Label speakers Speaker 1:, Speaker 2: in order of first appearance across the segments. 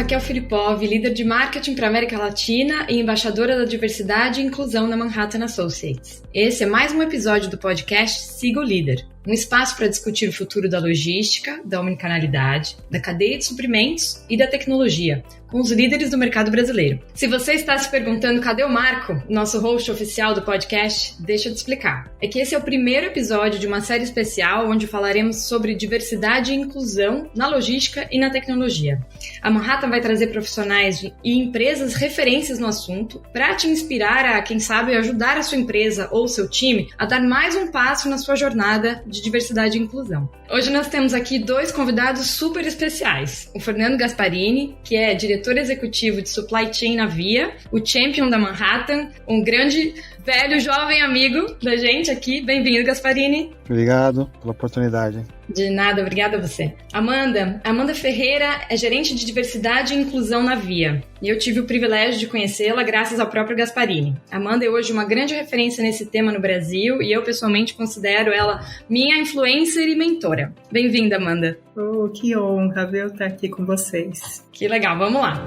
Speaker 1: Raquel Filipov, líder de marketing para a América Latina e embaixadora da diversidade e inclusão na Manhattan Associates. Esse é mais um episódio do podcast Siga o Líder, um espaço para discutir o futuro da logística, da omnicanalidade, da cadeia de suprimentos e da tecnologia, com os líderes do mercado brasileiro. Se você está se perguntando cadê o Marco, nosso host oficial do podcast, deixa eu te explicar. É que esse é o primeiro episódio de uma série especial onde falaremos sobre diversidade e inclusão na logística e na tecnologia. A Manhattan vai trazer profissionais e empresas referências no assunto para te inspirar a, quem sabe, ajudar a sua empresa ou seu time a dar mais um passo na sua jornada de diversidade e inclusão. Hoje nós temos aqui dois convidados super especiais. O Fernando Gasparini, que é diretor executivo de Supply Chain na Via, o champion da Manhattan, um grande, velho, jovem amigo da gente aqui. Bem-vindo, Gasparini.
Speaker 2: Obrigado pela oportunidade.
Speaker 1: De nada, obrigada a você. Amanda Ferreira é gerente de diversidade e inclusão na Via. E eu tive o privilégio de conhecê-la graças ao próprio Gasparini. Amanda é hoje uma grande referência nesse tema no Brasil e eu pessoalmente considero ela minha influencer e mentora. Bem-vinda, Amanda.
Speaker 3: Oh, que honra, viu, estar aqui com vocês.
Speaker 1: Que legal, vamos lá.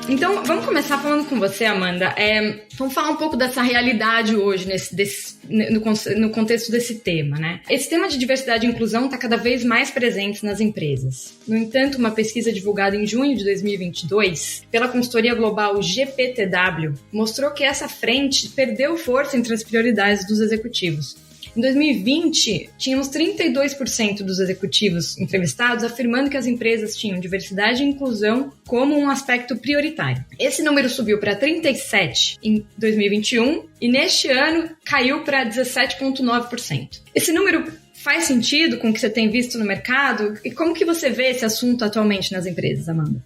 Speaker 1: Então, vamos começar falando com você, Amanda. Vamos falar um pouco dessa realidade hoje, no contexto desse tema, né? Esse tema de diversidade e inclusão está cada vez mais presente nas empresas. No entanto, uma pesquisa divulgada em junho de 2022 pela consultoria global GPTW mostrou que essa frente perdeu força entre as prioridades dos executivos. Em 2020, tínhamos 32% dos executivos entrevistados afirmando que as empresas tinham diversidade e inclusão como um aspecto prioritário. Esse número subiu para 37% em 2021 e neste ano caiu para 17,9%. Esse número faz sentido com o que você tem visto no mercado? E como que você vê esse assunto atualmente nas empresas, Amanda?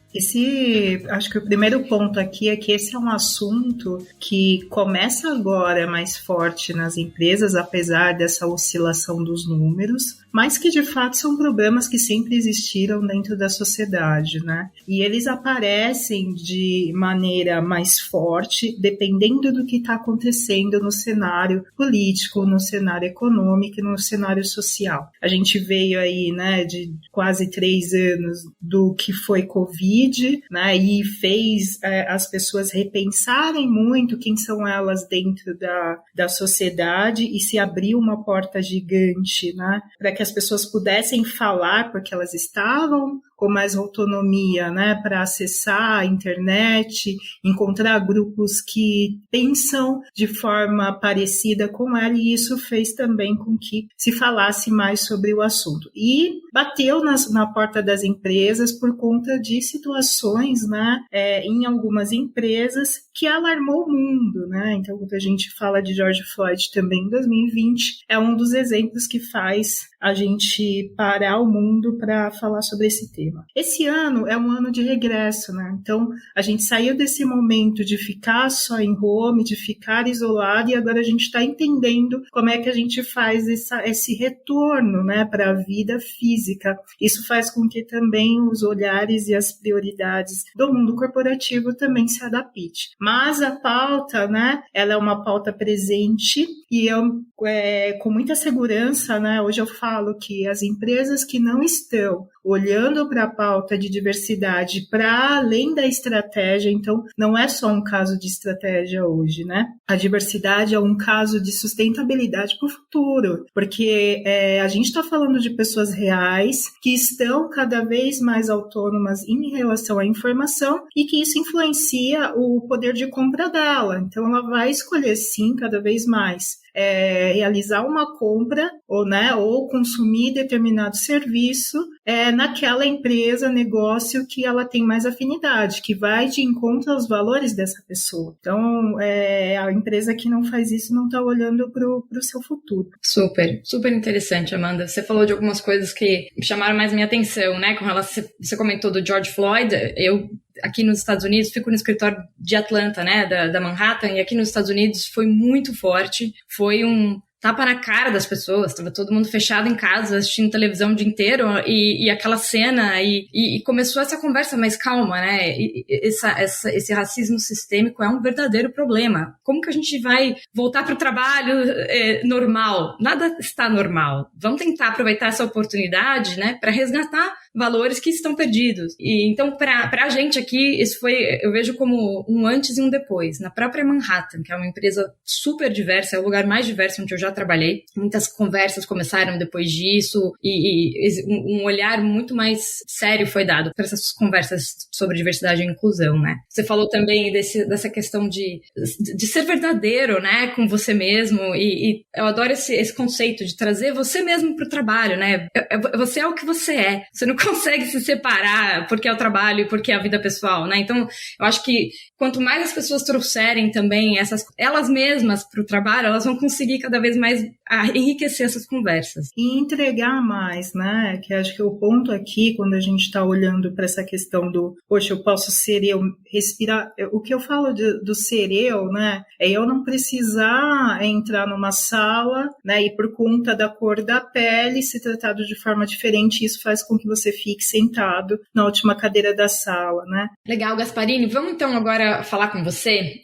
Speaker 3: Acho que o primeiro ponto aqui é que esse é um assunto que começa agora mais forte nas empresas, apesar dessa oscilação dos números, mas que de fato são problemas que sempre existiram dentro da sociedade, né? E eles aparecem de maneira mais forte, dependendo do que está acontecendo no cenário político, no cenário econômico e no cenário social. A gente veio aí, né, de quase 3 anos do que foi Covid, né, e fez as pessoas repensarem muito quem são elas dentro da sociedade e se abriu uma porta gigante, né, para que as pessoas pudessem falar, porque elas estavam com mais autonomia, né, para acessar a internet, encontrar grupos que pensam de forma parecida com ela, e isso fez também com que se falasse mais sobre o assunto. E bateu na porta das empresas por conta de situações, né, em algumas empresas que alarmou o mundo, né? Então, quando a gente fala de George Floyd também em 2020, é um dos exemplos que faz a gente parar o mundo para falar sobre esse tema. Esse ano é um ano de regresso, né? Então, a gente saiu desse momento de ficar só em home, de ficar isolado, e agora a gente está entendendo como é que a gente faz esse retorno, né, para a vida física. Isso faz com que também os olhares e as prioridades do mundo corporativo também se adaptem. Mas a pauta, né, ela é uma pauta presente e eu, com muita segurança, né, hoje eu falo que as empresas que não estão olhando para a pauta de diversidade para além da estratégia, então não é só um caso de estratégia hoje, né? A diversidade é um caso de sustentabilidade para o futuro, porque a gente está falando de pessoas reais que estão cada vez mais autônomas em relação à informação e que isso influencia o poder de compra dela. Então ela vai escolher sim cada vez mais realizar uma compra ou consumir determinado serviço naquela empresa, negócio que ela tem mais afinidade, que vai de encontro aos valores dessa pessoa. Então, a empresa que não faz isso não está olhando para o seu futuro.
Speaker 1: Super, super interessante, Amanda. Você falou de algumas coisas que chamaram mais minha atenção, né? Com relação, você comentou do George Floyd. Eu, aqui nos Estados Unidos, fico no escritório de Atlanta, né, da Manhattan, e aqui nos Estados Unidos foi muito forte. Foi tapa na cara das pessoas, estava todo mundo fechado em casa, assistindo televisão o dia inteiro, e aquela cena, e começou essa conversa mais calma, né? Esse racismo sistêmico é um verdadeiro problema. Como que a gente vai voltar para o trabalho normal? Nada está normal. Vamos tentar aproveitar essa oportunidade, né, para resgatar valores que estão perdidos. E então, para a gente aqui, isso foi, eu vejo como um antes e um depois. Na própria Manhattan, que é uma empresa super diversa, é o lugar mais diverso onde eu já trabalhei. Muitas conversas começaram depois disso e um olhar muito mais sério foi dado para essas conversas sobre diversidade e inclusão, né? Você falou também dessa questão de ser verdadeiro, né, com você mesmo, e eu adoro esse conceito de trazer você mesmo para o trabalho, né? Você é o que você é. Você não consegue se separar porque é o trabalho e porque é a vida pessoal, né? Então, eu acho que quanto mais as pessoas trouxerem também elas mesmas para o trabalho, elas vão conseguir cada vez mais enriquecer essas conversas.
Speaker 3: E entregar mais, né? Que acho que o ponto aqui, quando a gente está olhando para essa questão do, poxa, eu posso ser eu, respirar. O que eu falo do ser eu, né? É eu não precisar entrar numa sala, né? E por conta da cor da pele, ser tratado de forma diferente. Isso faz com que você fique sentado na última cadeira da sala, né?
Speaker 1: Legal, Gasparini. Vamos então agora falar com você.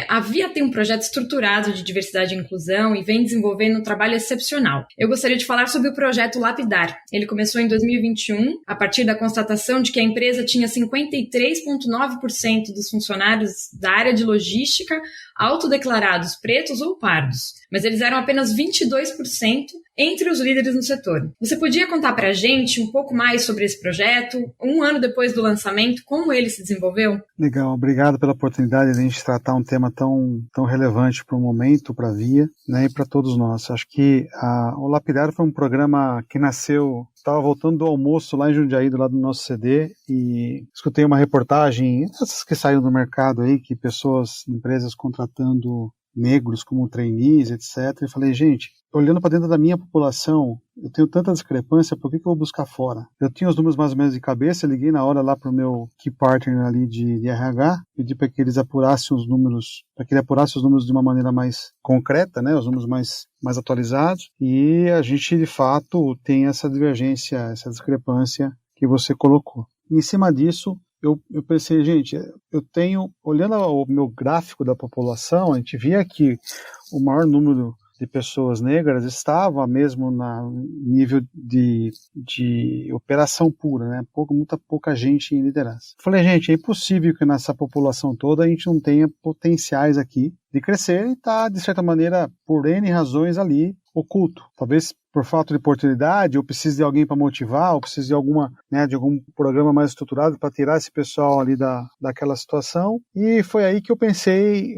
Speaker 1: A Via tem um projeto estruturado de diversidade e inclusão e vem desenvolvendo um trabalho excepcional. Eu gostaria de falar sobre o projeto Lapidar. Ele começou em 2021, a partir da constatação de que a empresa tinha 53,9% dos funcionários da área de logística autodeclarados pretos ou pardos, mas eles eram apenas 22% entre os líderes no setor. Você podia contar para a gente um pouco mais sobre esse projeto, um ano depois do lançamento, como ele se desenvolveu?
Speaker 2: Legal, obrigado pela oportunidade de a gente tratar um tema tão relevante para o momento, para a Via, né, e para todos nós. Acho que o Lapidar foi um programa que nasceu, estava voltando do almoço lá em Jundiaí, do lado do nosso CD, e escutei uma reportagem, essas que saíram do mercado aí, que empresas contratando negros como trainees, etc. E falei, gente, olhando para dentro da minha população, eu tenho tanta discrepância, por que eu vou buscar fora? Eu tinha os números mais ou menos de cabeça, liguei na hora lá para o meu key partner ali de RH, pedi para que ele apurasse os números de uma maneira mais concreta, né, os números mais atualizados, e a gente de fato tem essa divergência, essa discrepância que você colocou. E em cima disso, eu pensei, gente, olhando o meu gráfico da população, a gente via que o maior número de pessoas negras estava mesmo no nível de operação pura, né? Muita pouca gente em liderança. Falei, gente, é impossível que nessa população toda a gente não tenha potenciais aqui de crescer e está, de certa maneira, por N razões ali, oculto. Talvez por falta de oportunidade, ou precise de alguém para motivar, ou precise de algum programa mais estruturado para tirar esse pessoal ali daquela situação. E foi aí que eu pensei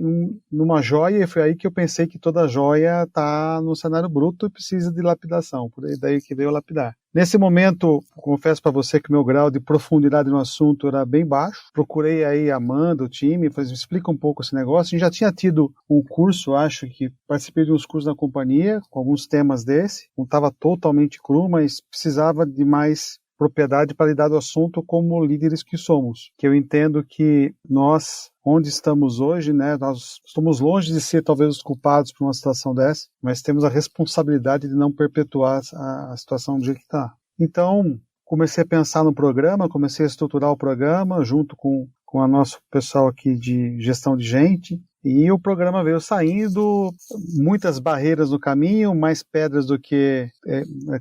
Speaker 2: numa joia, e foi aí que eu pensei que toda joia está no cenário bruto e precisa de lapidação. Por aí daí que veio o Lapidar. Nesse momento, confesso para você que meu grau de profundidade no assunto era bem baixo. Procurei aí a Amanda, o time, falei, me explica um pouco esse negócio. A gente já tinha tido um curso, acho que participei de uns cursos na companhia, com alguns temas desse. Não estava totalmente cru, mas precisava de mais propriedade para lidar do assunto como líderes que somos. Que eu entendo que nós, onde estamos hoje, né, nós estamos longe de ser talvez os culpados por uma situação dessa, mas temos a responsabilidade de não perpetuar a situação do jeito que está. Então, comecei a pensar no programa, comecei a estruturar o programa junto com o nosso pessoal aqui de gestão de gente, e o programa veio saindo, muitas barreiras no caminho, mais pedras do que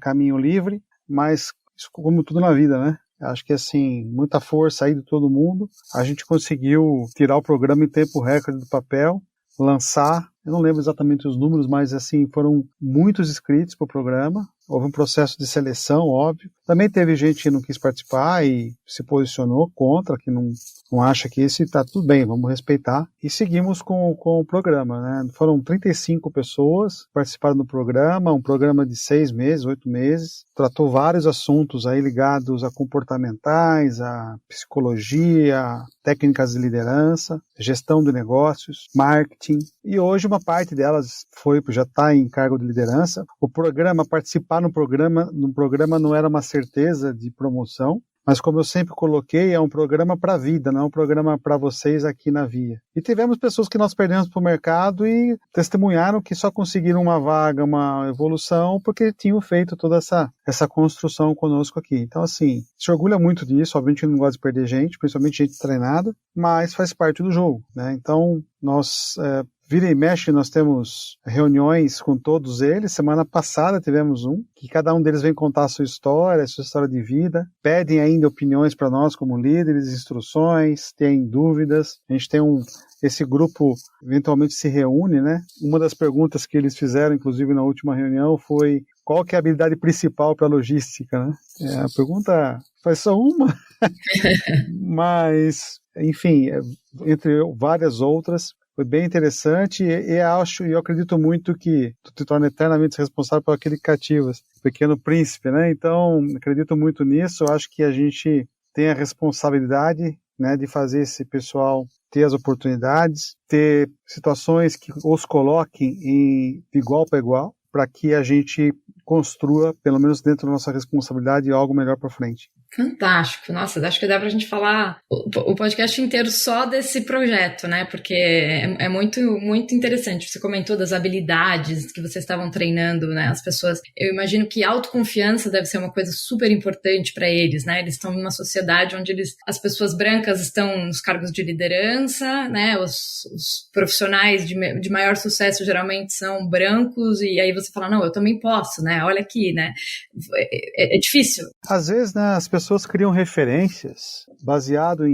Speaker 2: caminho livre, mas como tudo na vida, né? Acho que assim, muita força aí de todo mundo. A gente conseguiu tirar o programa em tempo recorde do papel, lançar. Eu não lembro exatamente os números, mas assim, foram muitos inscritos para o programa. Houve um processo de seleção, óbvio. Também teve gente que não quis participar e se posicionou contra, que não acha que esse está tudo bem, vamos respeitar. E seguimos com o programa, né? Foram 35 pessoas que participaram do programa, um programa de 6 meses, 8 meses. Tratou vários assuntos aí ligados a comportamentais, a psicologia, técnicas de liderança, gestão de negócios, marketing. E hoje uma parte delas já está em cargo de liderança. O programa, participar no programa não era uma certeza de promoção, mas como eu sempre coloquei, é um programa para a vida, não é um programa para vocês aqui na Via. E tivemos pessoas que nós perdemos para o mercado e testemunharam que só conseguiram uma vaga, uma evolução, porque tinham feito toda essa construção conosco aqui. Então, assim, se orgulha muito disso, obviamente não gosta de perder gente, principalmente gente treinada, mas faz parte do jogo, né? Então, nós... vira e mexe, nós temos reuniões com todos eles. Semana passada tivemos que cada um deles vem contar a sua história de vida. Pedem ainda opiniões para nós como líderes, instruções, tem dúvidas. A gente tem esse grupo eventualmente se reúne, né? Uma das perguntas que eles fizeram, inclusive na última reunião, foi qual que é a habilidade principal para a logística, né? A pergunta faz só uma, mas, enfim, entre várias outras, foi bem interessante e eu acredito muito que tu te torna eternamente responsável por aquele que cativas, Pequeno Príncipe, né? Então, acredito muito nisso. Eu acho que a gente tem a responsabilidade, né, de fazer esse pessoal ter as oportunidades, ter situações que os coloquem de igual para igual, para que a gente construa, pelo menos dentro da nossa responsabilidade, algo melhor para frente.
Speaker 1: Fantástico. Nossa, acho que dá pra gente falar o podcast inteiro só desse projeto, né? Porque é muito, muito interessante. Você comentou das habilidades que vocês estavam treinando, né? As pessoas, eu imagino que autoconfiança deve ser uma coisa super importante para eles, né? Eles estão numa sociedade onde as pessoas brancas estão nos cargos de liderança, né? Os profissionais de maior sucesso geralmente são brancos, e aí você fala, não, eu também posso, né? Olha aqui, né? É difícil.
Speaker 2: Às vezes, né, as pessoas criam referências baseado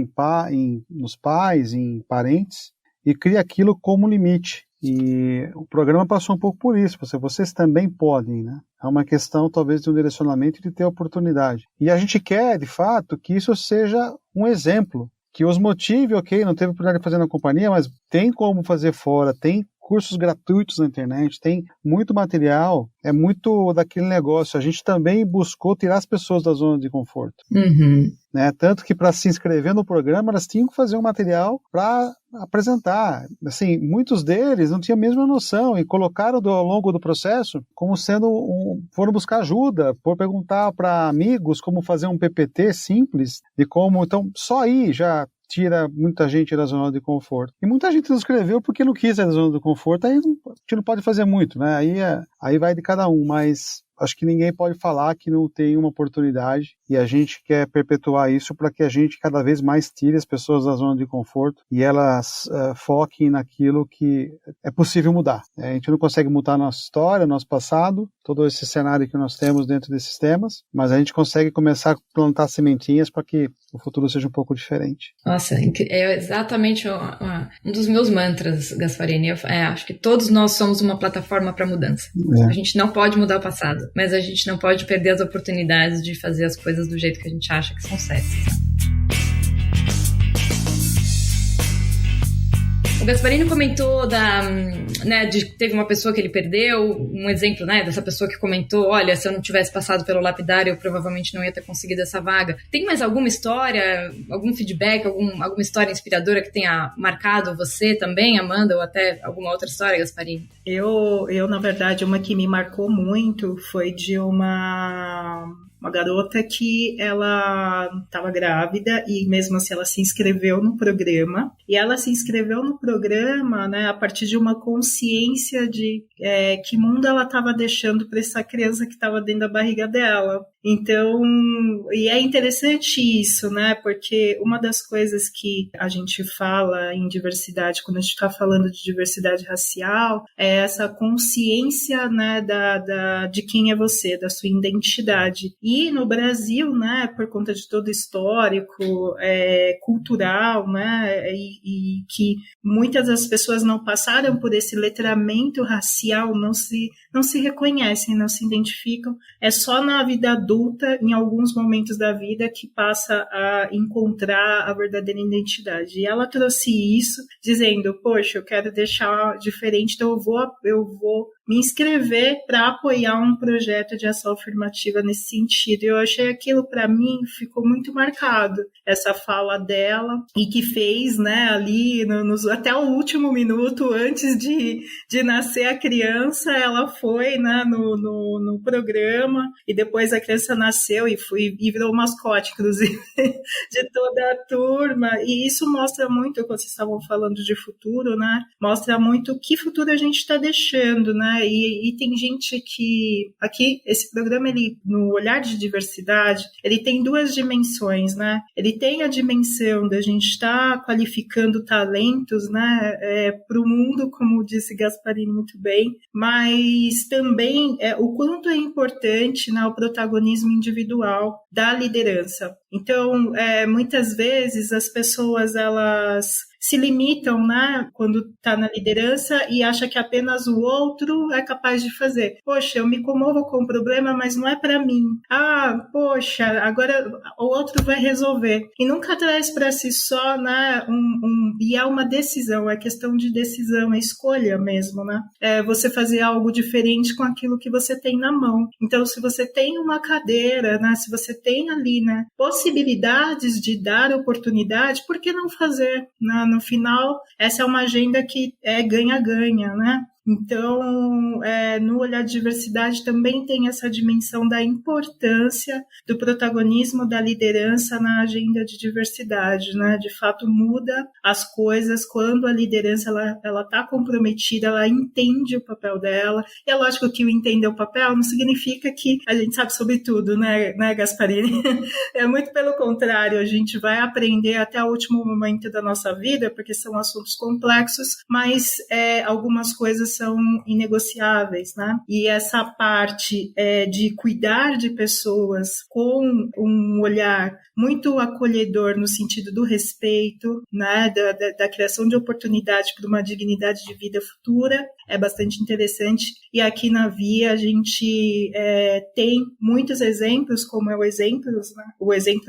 Speaker 2: nos pais, em parentes, e cria aquilo como limite. E o programa passou um pouco por isso. Vocês também podem, né? É uma questão, talvez, de um direcionamento e de ter oportunidade. E a gente quer, de fato, que isso seja um exemplo, que os motive, ok, não teve oportunidade de fazer na companhia, mas tem como fazer fora, tem cursos gratuitos na internet, tem muito material, é muito daquele negócio. A gente também buscou tirar as pessoas da zona de conforto.
Speaker 1: Uhum.
Speaker 2: Né? Tanto que para se inscrever no programa, elas tinham que fazer um material para apresentar. Assim, muitos deles não tinham a mesma noção e colocaram ao longo do processo como sendo foram buscar ajuda, por perguntar para amigos como fazer um PPT simples, de como, então, só aí já tira muita gente da zona de conforto. E muita gente se inscreveu porque não quis sair da zona de conforto, aí a gente não pode fazer muito, né? Aí vai de cada um, mas acho que ninguém pode falar que não tem uma oportunidade e a gente quer perpetuar isso para que a gente cada vez mais tire as pessoas da zona de conforto e elas foquem naquilo que é possível mudar. A gente não consegue mudar a nossa história, nosso passado, todo esse cenário que nós temos dentro desses temas, mas a gente consegue começar a plantar sementinhas para que o futuro seja um pouco diferente.
Speaker 1: Nossa, é exatamente um dos meus mantras, Gasparini. Acho que todos nós somos uma plataforma para mudança. A gente não pode mudar o passado, mas a gente não pode perder as oportunidades de fazer as coisas do jeito que a gente acha que são certas. O Gasparini comentou teve uma pessoa que ele perdeu, um exemplo, né, dessa pessoa que comentou, olha, se eu não tivesse passado pelo lapidário, eu provavelmente não ia ter conseguido essa vaga. Tem mais alguma história, algum feedback, alguma história inspiradora que tenha marcado você também, Amanda, ou até alguma outra história, Gasparini?
Speaker 3: Eu, na verdade, uma que me marcou muito foi de uma garota que ela estava grávida e mesmo assim ela se inscreveu no programa. E ela se inscreveu no programa, né, a partir de uma consciência de que mundo ela estava deixando para essa criança que estava dentro da barriga dela. Então, e é interessante isso, né, porque uma das coisas que a gente fala em diversidade, quando a gente está falando de diversidade racial, é essa consciência, né, de quem é você, da sua identidade. E no Brasil, né, por conta de todo o histórico, cultural, né, e que muitas das pessoas não passaram por esse letramento racial, não se reconhecem, não se identificam. É só na vida adulta, em alguns momentos da vida, que passa a encontrar a verdadeira identidade. E ela trouxe isso, dizendo, poxa, eu quero deixar diferente, então eu vou me inscrever para apoiar um projeto de ação afirmativa nesse sentido. Eu achei aquilo, para mim, ficou muito marcado, essa fala dela, e que fez, né, ali, até o último minuto, antes de nascer a criança, ela foi, né, no programa, e depois a criança nasceu e virou mascote, inclusive, de toda a turma. E isso mostra muito, quando vocês estavam falando de futuro, né, mostra muito que futuro a gente está deixando, né, e tem gente que, aqui, esse programa, ele, no olhar de diversidade, ele tem duas dimensões, né, ele tem a dimensão da gente estar qualificando talentos, né, para o mundo, como disse Gasparini muito bem, mas também o quanto é importante, né, o protagonismo individual da liderança. Então, muitas vezes as pessoas, elas se limitam, né, quando está na liderança e acha que apenas o outro é capaz de fazer. Poxa, eu me comovo com o problema, mas não é para mim. Ah, poxa, agora o outro vai resolver. E nunca traz para si só, né, e é uma decisão, é questão de decisão, é escolha mesmo, né? É você fazer algo diferente com aquilo que você tem na mão. Então, se você tem uma cadeira, né, se você tem ali, né, possibilidades de dar oportunidade, por que não fazer, né? No final, essa é uma agenda que é ganha-ganha, né? Então, no olhar de diversidade também tem essa dimensão da importância do protagonismo da liderança na agenda de diversidade, né? De fato, muda as coisas quando a liderança ela está comprometida, ela entende o papel dela. E é lógico que o entender o papel não significa que a gente sabe sobre tudo, né Gasparini? É muito pelo contrário, a gente vai aprender até o último momento da nossa vida, porque são assuntos complexos, mas algumas coisas são inegociáveis, né? E essa parte de cuidar de pessoas com um olhar muito acolhedor no sentido do respeito, né? Da criação de oportunidade para uma dignidade de vida futura é bastante interessante. E aqui na Via a gente tem muitos exemplos, como é o exemplo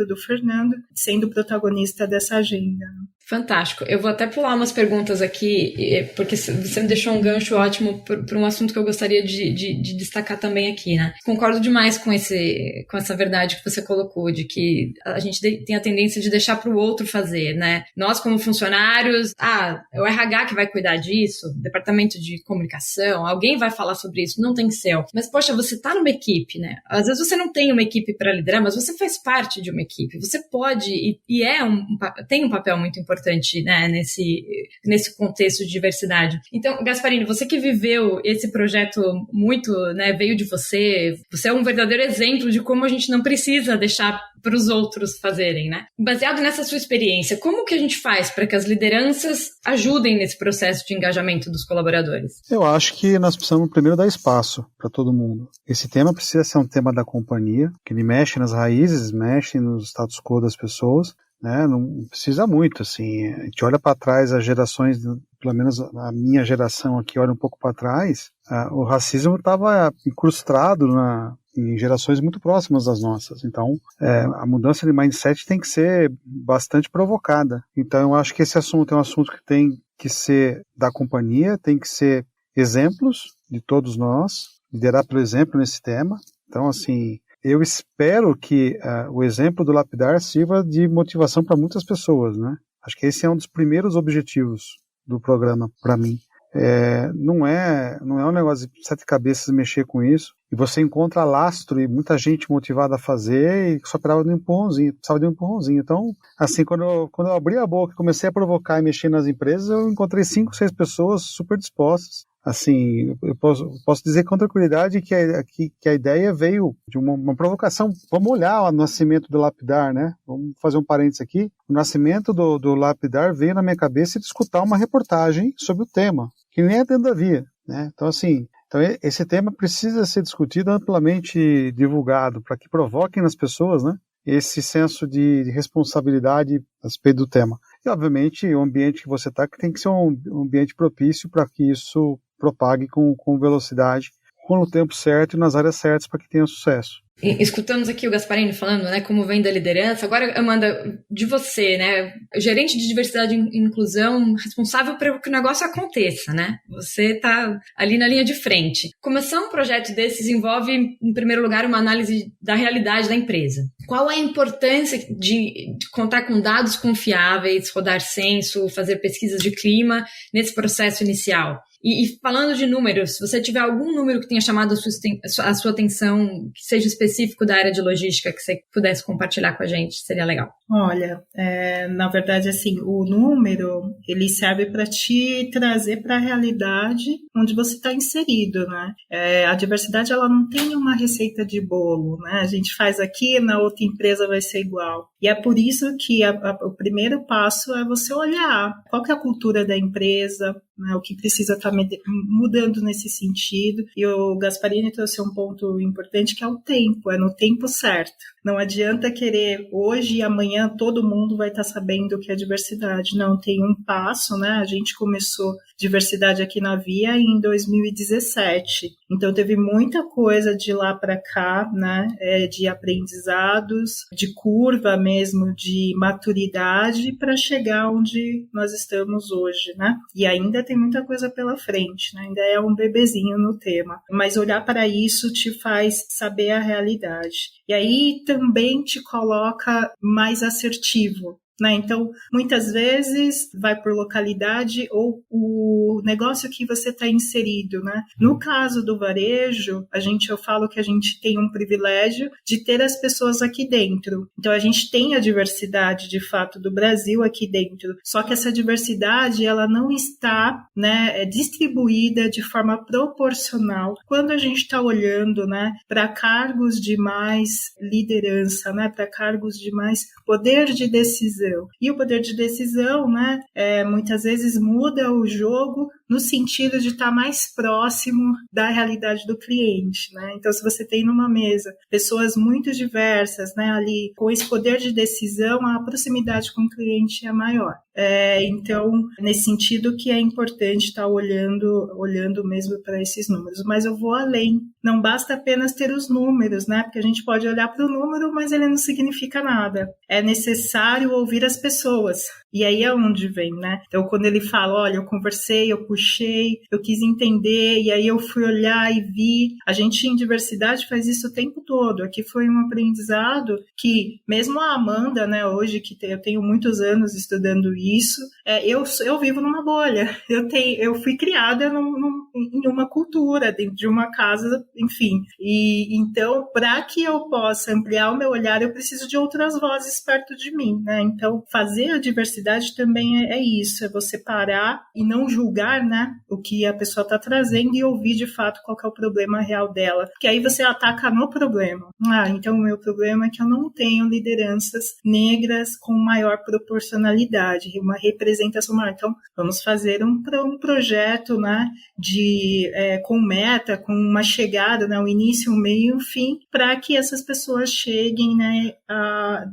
Speaker 3: do Fernando, sendo protagonista dessa agenda.
Speaker 1: Fantástico. Eu vou até pular umas perguntas aqui, porque você me deixou um gancho ótimo para um assunto que eu gostaria de destacar também aqui, né? Concordo demais com essa verdade que você colocou, de que a gente tem a tendência de deixar para o outro fazer, né? Nós, como funcionários, é o RH que vai cuidar disso, departamento de comunicação, alguém vai falar sobre isso, não tem céu. Mas, poxa, você tá numa equipe, né? Às vezes você não tem uma equipe para liderar, mas você faz parte de uma equipe. Você pode, tem um papel muito importante, né, nesse contexto de diversidade. Então, Gasparini, você que viveu esse projeto muito, né, veio de você é um verdadeiro exemplo de como a gente não precisa deixar para os outros fazerem, né? Baseado nessa sua experiência, como que a gente faz para que as lideranças ajudem nesse processo de engajamento dos colaboradores?
Speaker 2: Eu acho que nós precisamos primeiro dar espaço para todo mundo. Esse tema precisa ser um tema da companhia, que ele mexe nas raízes, mexe no status quo das pessoas, né? Não precisa muito, assim. A gente olha para trás, as gerações, pelo menos a minha geração aqui olha um pouco para trás, o racismo estava incrustado em gerações muito próximas das nossas. Então, a mudança de mindset tem que ser bastante provocada. Então, eu acho que esse assunto é um assunto que tem que ser da companhia, tem que ser exemplos de todos nós, liderar pelo exemplo nesse tema. Então, assim, eu espero que o exemplo do Lapidar sirva de motivação para muitas pessoas, né? Acho que esse é um dos primeiros objetivos do programa para mim. Não é um negócio de 7 cabeças mexer com isso, e você encontra lastro e muita gente motivada a fazer e só precisava de um empurrãozinho. Então, assim, quando eu abri a boca e comecei a provocar e mexer nas empresas, eu encontrei 5, 6 pessoas super dispostas. Assim, eu posso dizer com tranquilidade que a ideia veio de uma provocação. Vamos olhar o nascimento do Lapidar, né? Vamos fazer um parênteses aqui. O nascimento do Lapidar veio na minha cabeça de escutar uma reportagem sobre o tema, que nem é dentro da Via, né? Então, assim, esse tema precisa ser discutido, amplamente divulgado, para que provoquem nas pessoas, né, esse senso de responsabilidade a respeito do tema. E, obviamente, o ambiente que você está tem que ser um ambiente propício para que isso propague com velocidade, com o tempo certo e nas áreas certas para que tenha sucesso.
Speaker 1: Escutamos aqui o Gasparini falando, né, como vem da liderança. Agora, Amanda, de você, né, gerente de diversidade e inclusão, responsável para que o negócio aconteça, né? Você está ali na linha de frente. Começar um projeto desses envolve, em primeiro lugar, uma análise da realidade da empresa. Qual a importância de contar com dados confiáveis, rodar censo, fazer pesquisas de clima nesse processo inicial? E falando de números, se você tiver algum número que tenha chamado a sua atenção, que seja específico da área de logística, que você pudesse compartilhar com a gente, seria legal.
Speaker 3: Olha, na verdade, assim, o número, ele serve para te trazer para a realidade onde você está inserido, né? A diversidade, ela não tem uma receita de bolo, né? A gente faz aqui, na outra empresa vai ser igual. E é por isso que o primeiro passo é você olhar qual que é a cultura da empresa, né, o que precisa estar mudando nesse sentido. E o Gasparini trouxe um ponto importante, que é o tempo, é no tempo certo. Não adianta querer hoje e amanhã todo mundo vai estar sabendo o que é diversidade. Não, tem um passo, né? A gente começou diversidade aqui na Via em 2017. Então teve muita coisa de lá para cá, né? De aprendizados, de curva mesmo, de maturidade para chegar onde nós estamos hoje, né? E ainda tem muita coisa pela frente, né? Ainda é um bebezinho no tema. Mas olhar para isso te faz saber a realidade. E aí também te coloca mais assertivo, né? Então, muitas vezes vai por localidade ou o negócio que você está inserido, né? No caso do varejo, eu falo que a gente tem um privilégio de ter as pessoas aqui dentro. Então, a gente tem a diversidade, de fato, do Brasil aqui dentro. Só que essa diversidade, ela não está, né, distribuída de forma proporcional. Quando a gente está olhando, né, para cargos de mais liderança, né, para cargos de mais poder de decisão. E o poder de decisão, né, muitas vezes muda o jogo no sentido de estar mais próximo da realidade do cliente, né? Então, se você tem numa mesa pessoas muito diversas, né, ali com esse poder de decisão, a proximidade com o cliente é maior. Então, nesse sentido que é importante estar olhando mesmo para esses números. Mas eu vou além. Não basta apenas ter os números, né? Porque a gente pode olhar para o número, mas ele não significa nada. É necessário ouvir as pessoas. E aí é onde vem, né? Então, quando ele fala, olha, eu conversei, eu puxei, eu quis entender, e aí eu fui olhar e vi. A gente em diversidade faz isso o tempo todo. Aqui foi um aprendizado que, mesmo a Amanda, né, hoje, que eu tenho muitos anos estudando isso, eu vivo numa bolha. Eu fui criada em uma cultura, dentro de uma casa, enfim. E então, para que eu possa ampliar o meu olhar, eu preciso de outras vozes perto de mim, né? Então, fazer a diversidade também é isso, é você parar e não julgar, né, o que a pessoa está trazendo e ouvir de fato qual que é o problema real dela, porque aí você ataca no problema. Então o meu problema é que eu não tenho lideranças negras com maior proporcionalidade, uma representação maior. Então vamos fazer um projeto, né, com meta, com uma chegada, né, um início, um meio e um fim, para que essas pessoas cheguem, né,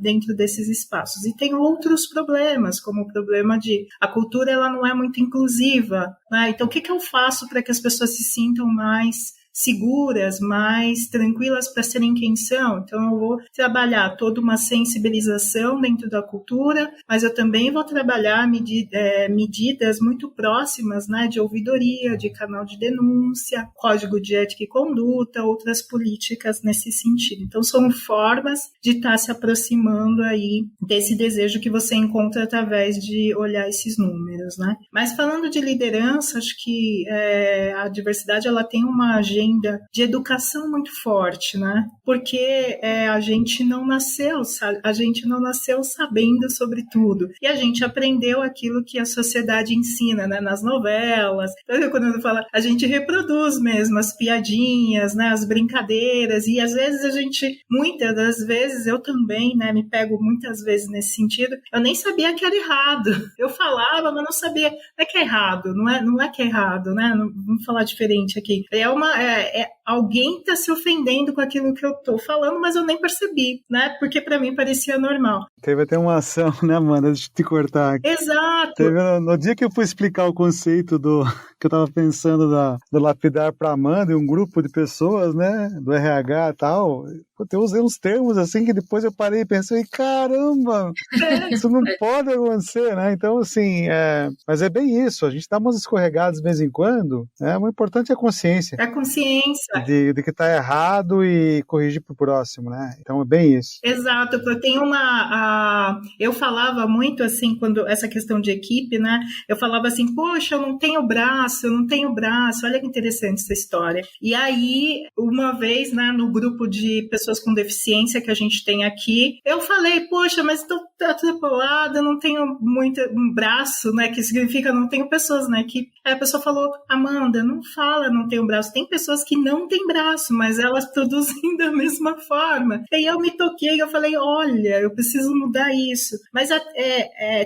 Speaker 3: dentro desses espaços. E tem outros problemas, como o problema de a cultura ela não é muito inclusiva, né? Então, o que eu faço para que as pessoas se sintam mais seguras, mais tranquilas para serem quem são? Então eu vou trabalhar toda uma sensibilização dentro da cultura, mas eu também vou trabalhar medidas muito próximas, né, de ouvidoria, de canal de denúncia, código de ética e conduta, outras políticas nesse sentido. Então são formas de estar se aproximando aí desse desejo que você encontra através de olhar esses números, né? Mas falando de liderança, acho que a diversidade ela tem uma agenda de educação muito forte, né? Porque a gente não nasceu sabendo sobre tudo. E a gente aprendeu aquilo que a sociedade ensina, né? Nas novelas. Então, quando eu falo, a gente reproduz mesmo as piadinhas, né? As brincadeiras. E às vezes muitas das vezes, eu também, né? Me pego muitas vezes nesse sentido. Eu nem sabia que era errado. Eu falava, mas não não saber. Não é que é errado, não é que é errado, né? Não, vamos falar diferente aqui. Alguém está se ofendendo com aquilo que eu estou falando, mas eu nem percebi, né? Porque para mim parecia normal.
Speaker 2: Teve até uma ação, né, Amanda? Deixa eu te cortar aqui.
Speaker 3: Exato.
Speaker 2: No dia que eu fui explicar o conceito que eu estava pensando do lapidar para Amanda e um grupo de pessoas, né, do RH e tal, eu usei uns termos assim que depois eu parei e pensei, caramba, isso não pode acontecer, né? Então, assim, mas é bem isso, a gente dá umas escorregadas de vez em quando, né? O importante é a consciência.
Speaker 3: É a consciência.
Speaker 2: De que está errado e corrigir para o próximo, né? Então é bem isso.
Speaker 3: Exato, eu tenho eu falava muito assim, quando essa questão de equipe, né? Eu falava assim, poxa, eu não tenho braço, olha que interessante essa história. E aí, uma vez, né, no grupo de pessoas com deficiência que a gente tem aqui, eu falei, poxa, mas estou atrapalhada, não tenho um braço, né? Que significa não tenho pessoas na equipe. Aí a pessoa falou, Amanda, não fala não tenho braço, tem pessoas que não têm braço, mas elas produzem da mesma forma. E aí eu me toquei, eu falei, olha, eu preciso mudar isso. Mas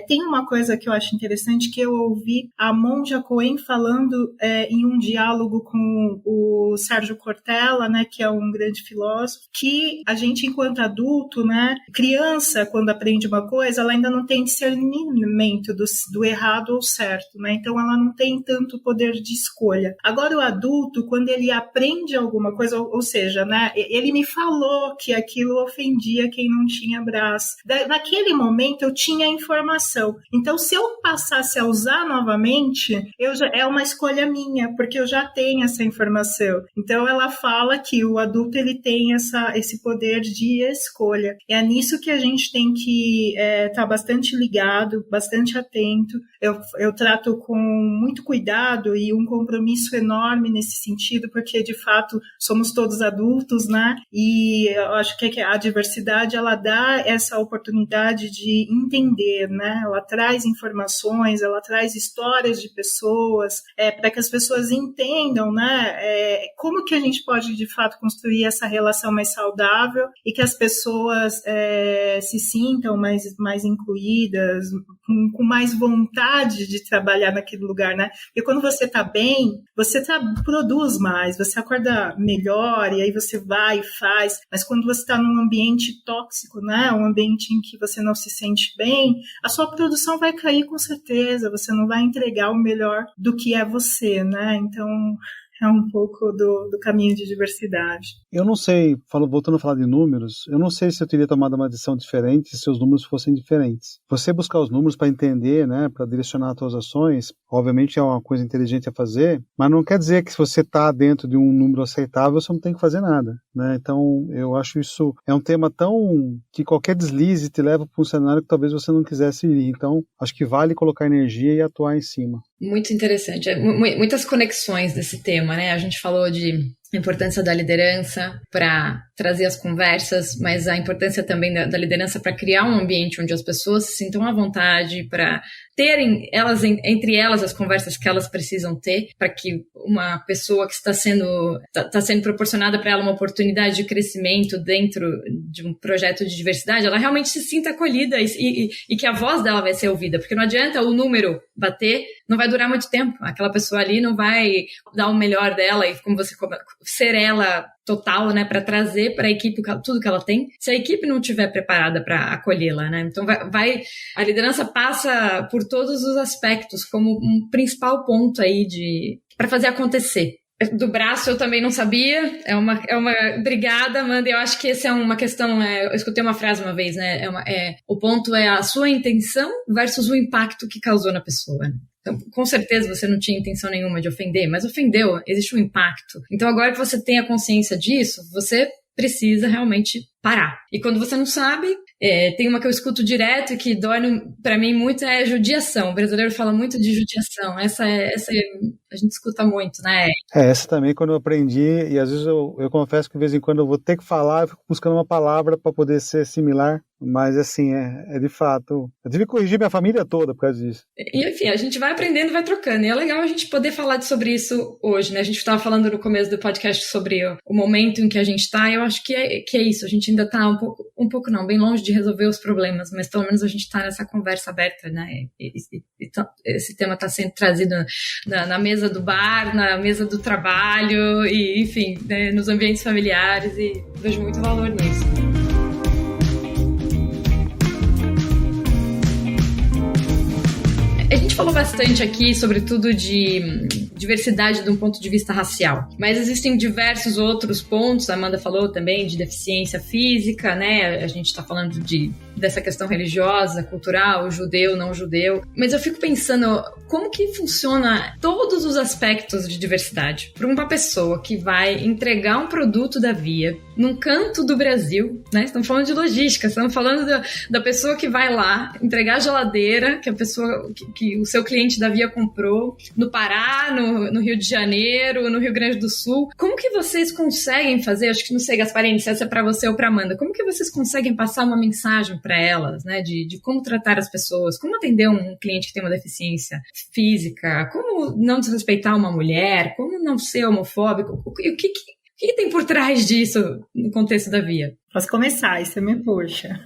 Speaker 3: tem uma coisa que eu acho interessante, que eu ouvi a Monja Coen falando em um diálogo com o Sérgio Cortella, né, que é um grande filósofo, que a gente, enquanto adulto, né, criança, quando aprende uma coisa, ela ainda não tem discernimento do errado ou certo, né? Então ela não tem tanto poder de escolha. Agora o adulto, quando ele aprende alguma coisa, ou seja, né, ele me falou que aquilo ofendia quem não tinha braço. Naquele momento eu tinha a informação. Então se eu passasse a usar novamente, é uma escolha minha, porque eu já tenho essa informação. Então ela fala que o adulto ele tem esse poder de escolha. É nisso que a gente tem que estar bastante ligado, bastante atento. Eu trato com muito cuidado e um compromisso enorme nesse sentido, porque de fato somos todos adultos, né? E eu acho que a diversidade ela dá essa oportunidade de entender, né? Ela traz informações, ela traz histórias de pessoas, para que as pessoas entendam, né? Como que a gente pode de fato construir essa relação mais saudável e que as pessoas se sintam mais incluídas, com mais vontade de trabalhar naquele lugar, né? Porque quando você está bem, você produz mais, você acorda melhor e aí você vai e faz. Mas quando você está num ambiente tóxico, né? Um ambiente em que você não se sente bem, a sua produção vai cair com certeza, você não vai entregar o melhor do que é você, né? Então é um pouco do caminho de diversidade.
Speaker 2: Eu não sei, voltando a falar de números, eu não sei se eu teria tomado uma decisão diferente se os números fossem diferentes. Você buscar os números para entender, né, para direcionar as suas ações, obviamente é uma coisa inteligente a fazer, mas não quer dizer que se você está dentro de um número aceitável, você não tem que fazer nada, né? Então, eu acho isso é um tema tão que qualquer deslize te leva para um cenário que talvez você não quisesse ir. Então, acho que vale colocar energia e atuar em cima.
Speaker 1: Muito interessante. Muitas conexões desse tema, né? A gente falou de importância da liderança para trazer as conversas, mas a importância também da liderança para criar um ambiente onde as pessoas se sintam à vontade, para terem entre elas as conversas que elas precisam ter, para que uma pessoa que está sendo proporcionada para ela uma oportunidade de crescimento dentro de um projeto de diversidade, ela realmente se sinta acolhida e que a voz dela vai ser ouvida, porque não adianta o número bater, não vai durar muito tempo, aquela pessoa ali não vai dar o melhor dela e como você ser ela total, né, para trazer para a equipe tudo que ela tem, se a equipe não estiver preparada para acolhê-la, né? Então a liderança passa por todos os aspectos como um principal ponto aí para fazer acontecer. Do braço eu também não sabia, obrigada, Amanda, eu acho que essa é uma questão, eu escutei uma frase uma vez, né, o ponto é a sua intenção versus o impacto que causou na pessoa, né? Então, com certeza você não tinha intenção nenhuma de ofender, mas ofendeu, existe um impacto. Então agora que você tem a consciência disso, você precisa realmente parar. E quando você não sabe, tem uma que eu escuto direto e que dói para mim muito, é judiação. O brasileiro fala muito de judiação. Essa é a gente escuta muito, né?
Speaker 2: Essa também quando eu aprendi, e às vezes eu confesso que de vez em quando eu vou ter que falar, eu fico buscando uma palavra para poder ser similar, mas assim, é de fato, eu tive que corrigir minha família toda por causa disso.
Speaker 1: E enfim, a gente vai aprendendo, vai trocando, e é legal a gente poder falar sobre isso hoje, né? A gente estava falando no começo do podcast sobre o momento em que a gente está, e eu acho que é isso, a gente ainda está um pouco não, bem longe de resolver os problemas, mas pelo menos a gente está nessa conversa aberta, né? Esse tema está sendo trazido na mesa do bar, na mesa do trabalho, e enfim, né, nos ambientes familiares, e vejo muito valor nisso. A gente falou bastante aqui, sobretudo, de diversidade de um ponto de vista racial, mas existem diversos outros pontos, a Amanda falou também de deficiência física, né? A gente está falando dessa questão religiosa, cultural, judeu, não judeu, mas eu fico pensando como que funciona todos os aspectos de diversidade para uma pessoa que vai entregar um produto da Via num canto do Brasil, né? Estamos falando de logística, estamos falando da pessoa que vai lá entregar a geladeira que a pessoa, que o seu cliente da Via comprou no Pará, no Rio de Janeiro, no Rio Grande do Sul. Como que vocês conseguem fazer, acho que não sei, Gasparini, se essa é para você ou para Amanda, como que vocês conseguem passar uma mensagem para elas, né, de como tratar as pessoas, como atender um cliente que tem uma deficiência física, como não desrespeitar uma mulher, como não ser homofóbico, o que tem por trás disso no contexto da Via?
Speaker 3: Posso começar, isso me puxa.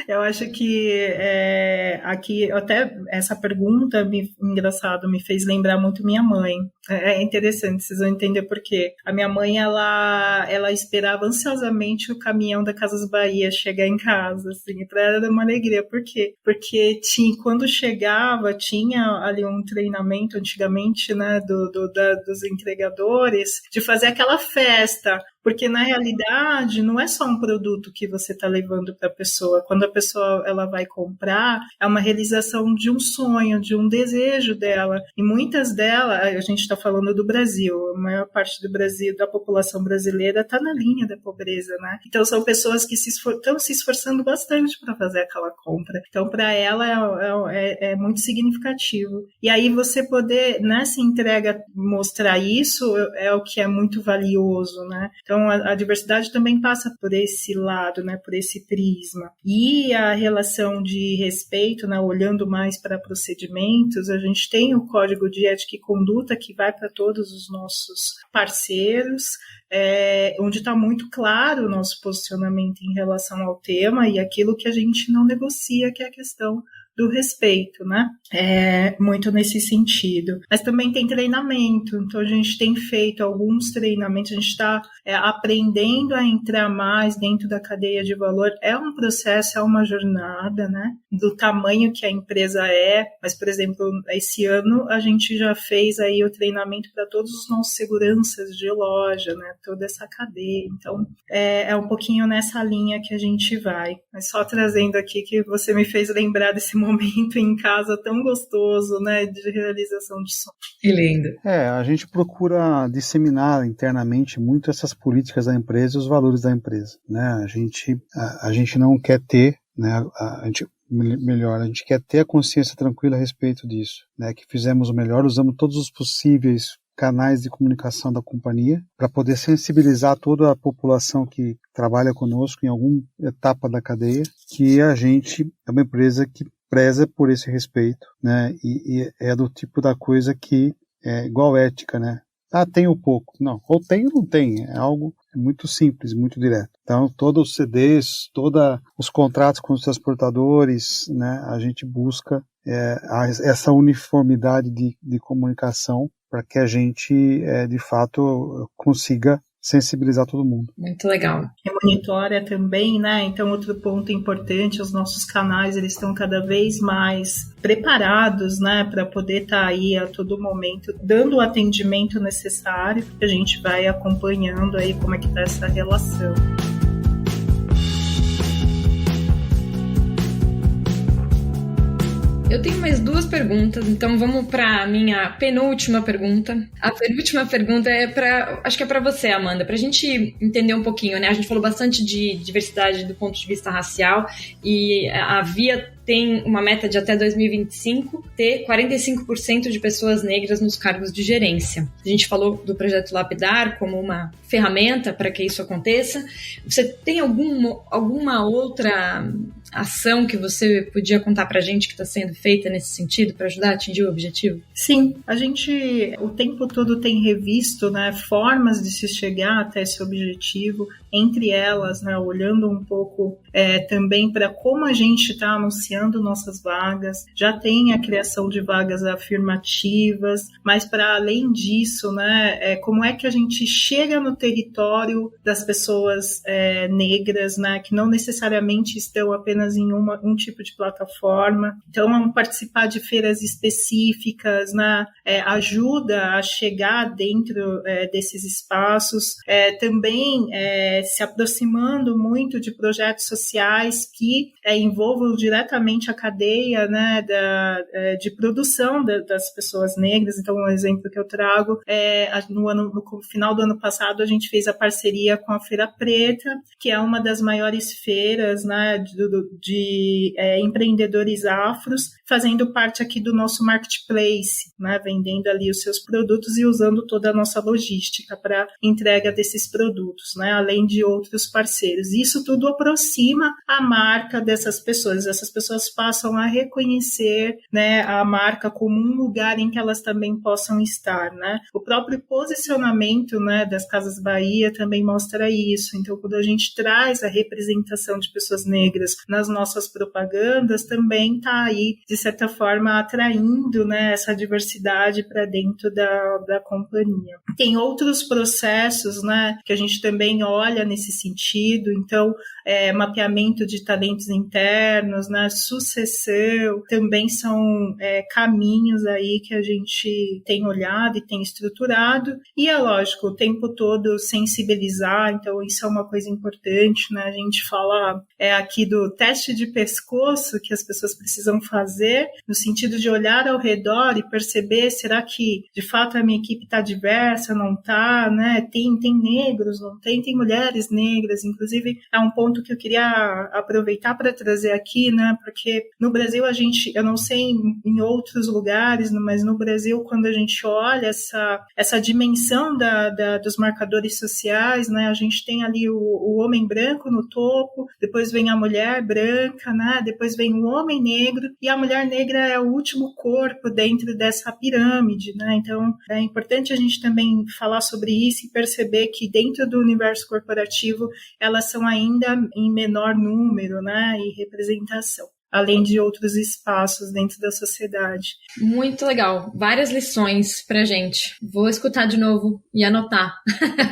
Speaker 3: Eu acho que aqui, até essa pergunta, engraçado, me fez lembrar muito minha mãe. É interessante, vocês vão entender por quê. A minha mãe, ela esperava ansiosamente o caminhão da Casas Bahia chegar em casa, assim, para ela era uma alegria. Por quê? Porque quando chegava, tinha ali um treinamento antigamente, né, dos entregadores, de fazer aquela festa. Porque, na realidade, não é só um produto que você está levando para a pessoa. Quando a pessoa ela vai comprar, é uma realização de um sonho, de um desejo dela. E muitas delas, a gente está falando do Brasil, a maior parte do Brasil, da população brasileira, está na linha da pobreza, né? Então, são pessoas que estão se esforçando bastante para fazer aquela compra. Então, para ela, é muito significativo. E aí, você poder, nessa entrega, mostrar isso, é o que é muito valioso, né? Então, a diversidade também passa por esse lado, né, por esse prisma. E a relação de respeito, né, olhando mais para procedimentos, a gente tem o Código de Ética e Conduta que vai para todos os nossos parceiros, onde está muito claro o nosso posicionamento em relação ao tema e aquilo que a gente não negocia, que é a questão do respeito, né? Muito nesse sentido. Mas também tem treinamento, então a gente tem feito alguns treinamentos, a gente está aprendendo a entrar mais dentro da cadeia de valor. É um processo, é uma jornada, né? Do tamanho que a empresa mas, por exemplo, esse ano a gente já fez aí o treinamento para todos os nossos seguranças de loja, né? Toda essa cadeia. Então, é um pouquinho nessa linha que a gente vai. Mas só trazendo aqui que você me fez lembrar desse momento em casa tão gostoso, né, de realização de sonho.
Speaker 1: Que lindo.
Speaker 2: A gente procura disseminar internamente muito essas políticas da empresa e os valores da empresa, né? A gente não quer ter, né, a gente quer ter a consciência tranquila a respeito disso, né, que fizemos o melhor, usamos todos os possíveis canais de comunicação da companhia para poder sensibilizar toda a população que trabalha conosco em alguma etapa da cadeia, que a gente é uma empresa que preza por esse respeito, né? E é do tipo da coisa que é igual ética, né? Tem ou pouco. Não, ou tem ou não tem. É algo muito simples, muito direto. Então, todos os CDs, todos os contratos com os transportadores, né? A gente busca essa uniformidade de comunicação para que a gente, de fato, consiga sensibilizar todo mundo.
Speaker 1: Muito legal.
Speaker 3: E monitora também, né? Então, outro ponto importante, os nossos canais, eles estão cada vez mais preparados, né? Para poder estar aí a todo momento, dando o atendimento necessário, que a gente vai acompanhando aí como é que está essa relação.
Speaker 1: Eu tenho mais 2 perguntas, então vamos para a minha penúltima pergunta. A penúltima pergunta acho que é para você, Amanda, para a gente entender um pouquinho, né? A gente falou bastante de diversidade do ponto de vista racial e a Via tem uma meta de até 2025 ter 45% de pessoas negras nos cargos de gerência. A gente falou do projeto Lapidar como uma ferramenta para que isso aconteça. Você tem alguma outra ação que você podia contar pra gente que está sendo feita nesse sentido para ajudar a atingir o objetivo?
Speaker 3: Sim, a gente o tempo todo tem revisto, né, formas de se chegar até esse objetivo, entre elas, né, olhando um pouco também para como a gente está anunciando nossas vagas, já tem a criação de vagas afirmativas, mas para além disso, né, como é que a gente chega no território das pessoas negras, né, que não necessariamente estão apenas em um tipo de plataforma. Então, participar de feiras específicas, né, ajuda a chegar dentro desses espaços, também se aproximando muito de projetos sociais que envolvam diretamente a cadeia, né, de produção das pessoas negras. Então, um exemplo que eu trago no final do ano passado, a gente fez a parceria com a Feira Preta, que é uma das maiores feiras, né, de empreendedores afros, fazendo parte aqui do nosso marketplace, né, vendendo ali os seus produtos e usando toda a nossa logística para entrega desses produtos, né, além de outros parceiros. Isso tudo aproxima a marca dessas pessoas. Essas pessoas passam a reconhecer, né, a marca como um lugar em que elas também possam estar, né. O próprio posicionamento, né, das Casas Bahia também mostra isso. Então, quando a gente traz a representação de pessoas negras nas nossas propagandas, também está aí, de certa forma, atraindo, né, essa diversidade para dentro da companhia. Tem outros processos, né, que a gente também olha nesse sentido. Então, mapeamento de talentos internos, né, sucessão, também são caminhos aí que a gente tem olhado e tem estruturado. E é lógico, o tempo todo sensibilizar, então isso é uma coisa importante, né, a gente fala aqui do teste de pescoço que as pessoas precisam fazer, no sentido de olhar ao redor e perceber, será que de fato a minha equipe está diversa, não está, né? Tem negros, não tem mulheres negras, inclusive é um ponto que eu queria aproveitar para trazer aqui, né? Porque no Brasil eu não sei em outros lugares, mas no Brasil, quando a gente olha essa dimensão dos marcadores sociais, né? A gente tem ali o homem branco no topo, depois vem a mulher branca, né? Depois vem o homem negro, e a mulher negra é o último corpo dentro dessa pirâmide, né? Então, é importante a gente também falar sobre isso e perceber que dentro do universo corporativo elas são ainda em menor número, né? E representação, além de outros espaços dentro da sociedade.
Speaker 1: Muito legal. Várias lições pra gente. Vou escutar de novo e anotar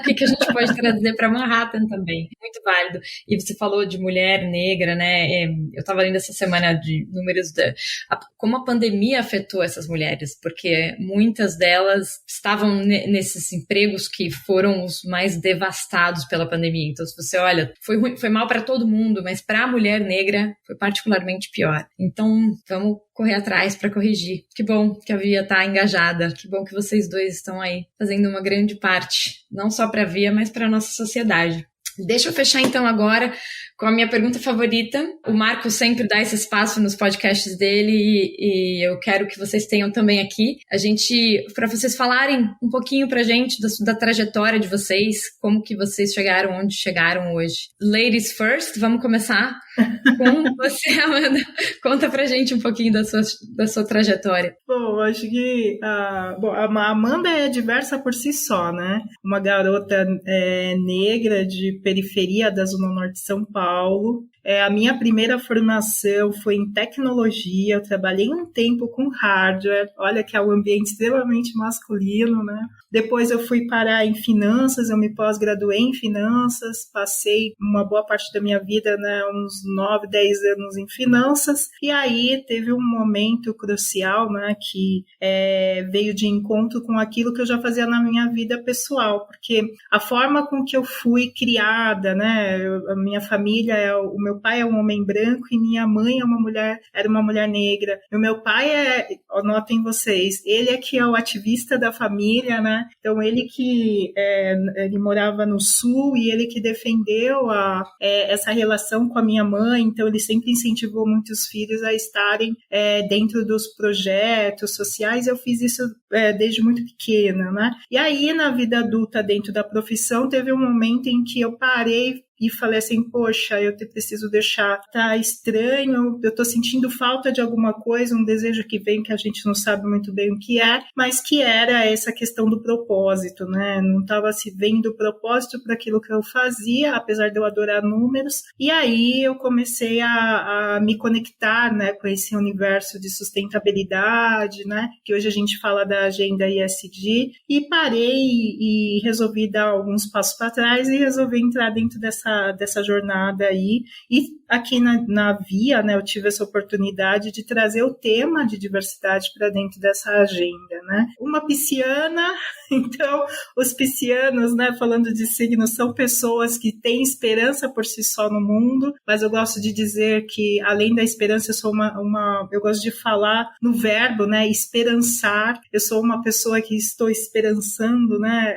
Speaker 1: o que a gente pode trazer para Manhattan também. Muito válido. E você falou de mulher negra, né? Eu estava lendo essa semana de números como a pandemia afetou essas mulheres, porque muitas delas estavam nesses empregos que foram os mais devastados pela pandemia. Então, se você olha, foi mal para todo mundo, mas para a mulher negra foi particularmente pior. Então, vamos correr atrás para corrigir. Que bom que a Via está engajada. Que bom que vocês dois estão aí fazendo uma grande parte, não só para a Via, mas para a nossa sociedade. Deixa eu fechar então agora com a minha pergunta favorita. O Marco sempre dá esse espaço nos podcasts dele e eu quero que vocês tenham também aqui. Para vocês falarem um pouquinho pra gente da trajetória de vocês, como que vocês chegaram onde chegaram hoje. Ladies first, vamos começar com você, Amanda. Conta pra gente um pouquinho da sua trajetória.
Speaker 3: Bom, acho que a Amanda é diversa por si só, né? Uma garota negra de periferia da Zona Norte de São Paulo. A minha primeira formação foi em tecnologia, eu trabalhei um tempo com hardware, olha que é um ambiente extremamente masculino, né? Depois eu fui parar em finanças, eu me pós-graduei em finanças, passei uma boa parte da minha vida, né, uns 9, 10 anos em finanças, e aí teve um momento crucial, né, que veio de encontro com aquilo que eu já fazia na minha vida pessoal, porque a forma com que eu fui criada educada, né? A minha família, o meu pai é um homem branco e minha mãe era uma mulher negra. E o meu pai notem vocês, ele é que é o ativista da família, né? Então ele morava no Sul e ele que defendeu essa relação com a minha mãe, então ele sempre incentivou muitos filhos a estarem dentro dos projetos sociais. Eu fiz isso desde muito pequena, né? E aí, na vida adulta, dentro da profissão, teve um momento em que eu parei e falei assim, poxa, eu preciso deixar, tá estranho, eu tô sentindo falta de alguma coisa, um desejo que vem que a gente não sabe muito bem o que é, mas que era essa questão do propósito, né? Não estava se vendo propósito para aquilo que eu fazia, apesar de eu adorar números, e aí eu comecei a me conectar, né, com esse universo de sustentabilidade, né, que hoje a gente fala da agenda ESG, e parei e resolvi dar alguns passos para trás e resolvi entrar dentro dessa jornada aí. E aqui na Via, né, eu tive essa oportunidade de trazer o tema de diversidade para dentro dessa agenda, né? Uma pisciana, então os piscianos, né, falando de signos, são pessoas que têm esperança por si só no mundo, mas eu gosto de dizer que além da esperança, eu sou eu gosto de falar no verbo, né, esperançar. Eu sou uma pessoa que estou esperançando, né,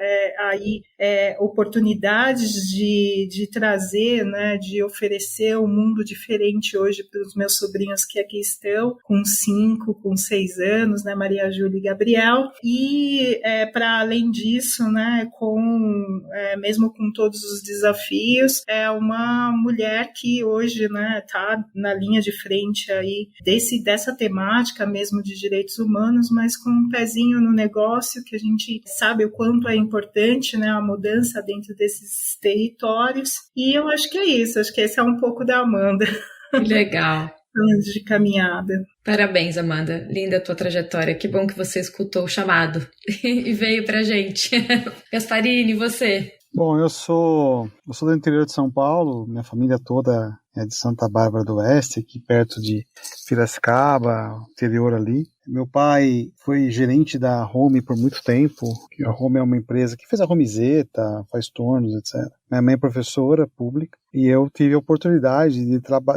Speaker 3: oportunidades de trazer, né, de oferecer um mundo diferente hoje para os meus sobrinhos que aqui estão, com 5, com 6 anos, né, Maria Júlia e Gabriel, e para além disso, né, mesmo com todos os desafios, é uma mulher que hoje, né, tá na linha de frente aí dessa temática mesmo de direitos humanos, mas com um pezinho no negócio, que a gente sabe o quanto é importante, né, a mudança dentro desses territórios. E eu acho que é isso, acho que esse é um pouco da Amanda.
Speaker 1: Legal.
Speaker 3: De caminhada.
Speaker 1: Parabéns, Amanda. Linda a tua trajetória. Que bom que você escutou o chamado e veio pra gente. Gasparini, você?
Speaker 2: Bom, eu sou do interior de São Paulo, minha família toda é de Santa Bárbara do Oeste, aqui perto de Piracicaba, interior ali. Meu pai foi gerente da Home por muito tempo. A Home é uma empresa que fez a Homezeta, faz tornos, etc. Minha mãe é professora pública e eu tive a oportunidade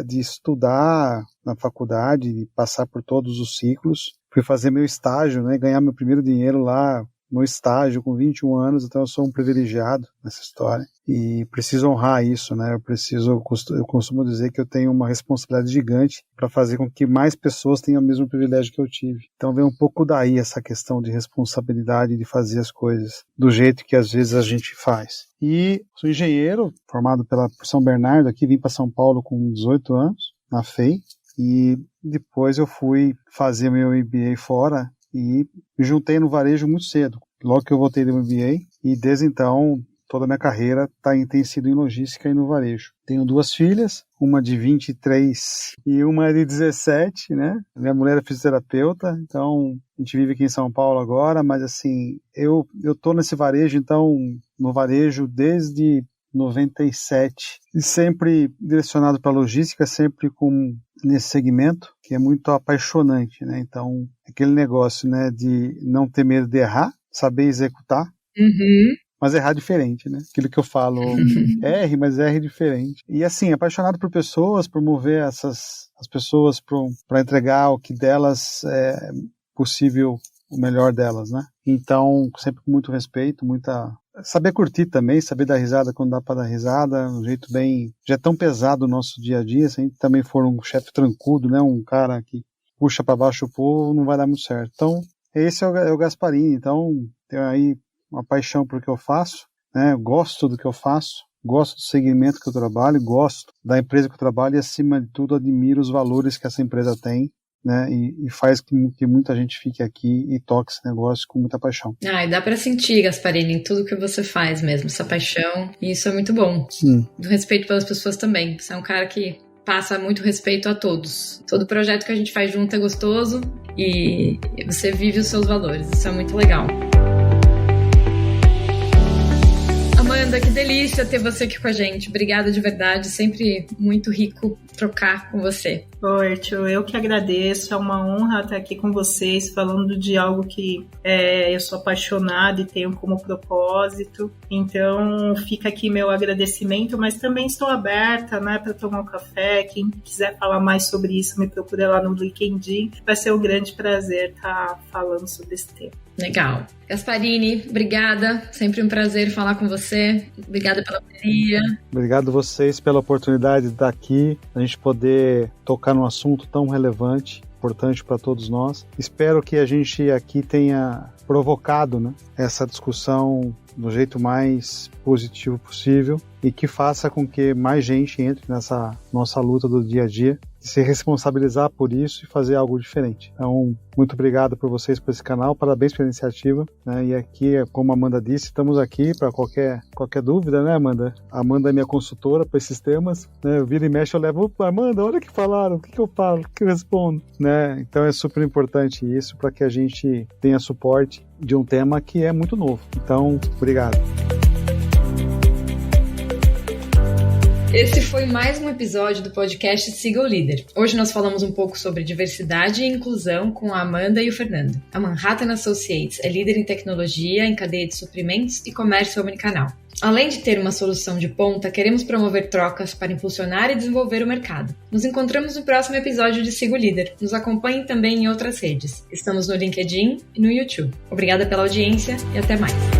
Speaker 2: de estudar na faculdade, de passar por todos os ciclos. Fui fazer meu estágio, né, ganhar meu primeiro dinheiro lá no estágio com 21 anos, então eu sou um privilegiado nessa história e preciso honrar isso, né? Eu costumo dizer que eu tenho uma responsabilidade gigante para fazer com que mais pessoas tenham o mesmo privilégio que eu tive. Então vem um pouco daí essa questão de responsabilidade de fazer as coisas do jeito que às vezes a gente faz. E sou engenheiro, formado por São Bernardo, aqui vim para São Paulo com 18 anos, na FEI, e depois eu fui fazer meu MBA fora e me juntei no varejo muito cedo, logo que eu voltei do MBA, e desde então toda a minha carreira tem sido em logística e no varejo. Tenho 2 filhas, uma de 23 e uma de 17, né? Minha mulher é fisioterapeuta, então a gente vive aqui em São Paulo agora, mas assim, eu tô nesse varejo, então, no varejo desde 97, e sempre direcionado para logística, sempre nesse segmento, que é muito apaixonante, né? Então, aquele negócio, né, de não ter medo de errar, saber executar, mas errar diferente, né? Aquilo que eu falo, erre, mas erre diferente. E assim, apaixonado por pessoas, por mover as pessoas para entregar o que delas é possível, o melhor delas, né? Então, sempre com muito respeito, saber curtir também, saber dar risada quando dá para dar risada, um jeito bem... Já é tão pesado o nosso dia a dia, se a gente também for um chefe trancudo, né, um cara que puxa para baixo o povo, não vai dar muito certo. Então, esse é o Gasparini. Então, tenho aí uma paixão por que eu faço, né, gosto do que eu faço, gosto do segmento que eu trabalho, gosto da empresa que eu trabalho e, acima de tudo, admiro os valores que essa empresa tem, né, e faz que muita gente fique aqui e toque esse negócio com muita paixão.
Speaker 1: E dá pra sentir, Gasparini, em tudo que você faz mesmo, essa paixão, e isso é muito bom. Do respeito pelas pessoas também. Você é um cara que passa muito respeito a todos. Todo projeto que a gente faz junto é gostoso e você vive os seus valores. Isso é muito legal. Amanda, Fernanda, que delícia ter você aqui com a gente. Obrigada de verdade, sempre muito rico trocar com você.
Speaker 3: Oi, tio, eu que agradeço, é uma honra estar aqui com vocês, falando de algo que eu sou apaixonada e tenho como propósito. Então, fica aqui meu agradecimento, mas também estou aberta, né, para tomar um café. Quem quiser falar mais sobre isso, me procura lá no LinkedIn. Vai ser um grande prazer estar falando sobre esse tema.
Speaker 1: Legal. Gasparini, obrigada. Sempre um prazer falar com você. Obrigada pela parceria.
Speaker 2: Obrigado vocês pela oportunidade de estar aqui, a gente poder tocar num assunto tão relevante, importante para todos nós. Espero que a gente aqui tenha provocado, né, essa discussão do jeito mais positivo possível e que faça com que mais gente entre nessa nossa luta do dia a dia, se responsabilizar por isso e fazer algo diferente. Então, muito obrigado por vocês, por esse canal, parabéns pela iniciativa, né? E aqui, como a Amanda disse, estamos aqui para qualquer dúvida, né, Amanda? A Amanda é minha consultora para esses temas, né? Eu viro e mexo, eu levo, Amanda, olha o que falaram, o que eu falo, o que eu respondo, né? Então é super importante isso para que a gente tenha suporte de um tema que é muito novo. Então, obrigado.
Speaker 1: Esse foi mais um episódio do podcast Siga o Líder. Hoje nós falamos um pouco sobre diversidade e inclusão com a Amanda e o Fernando. A Manhattan Associates é líder em tecnologia, em cadeia de suprimentos e comércio omnicanal. Além de ter uma solução de ponta, queremos promover trocas para impulsionar e desenvolver o mercado. Nos encontramos no próximo episódio de Siga o Líder. Nos acompanhem também em outras redes. Estamos no LinkedIn e no YouTube. Obrigada pela audiência e até mais.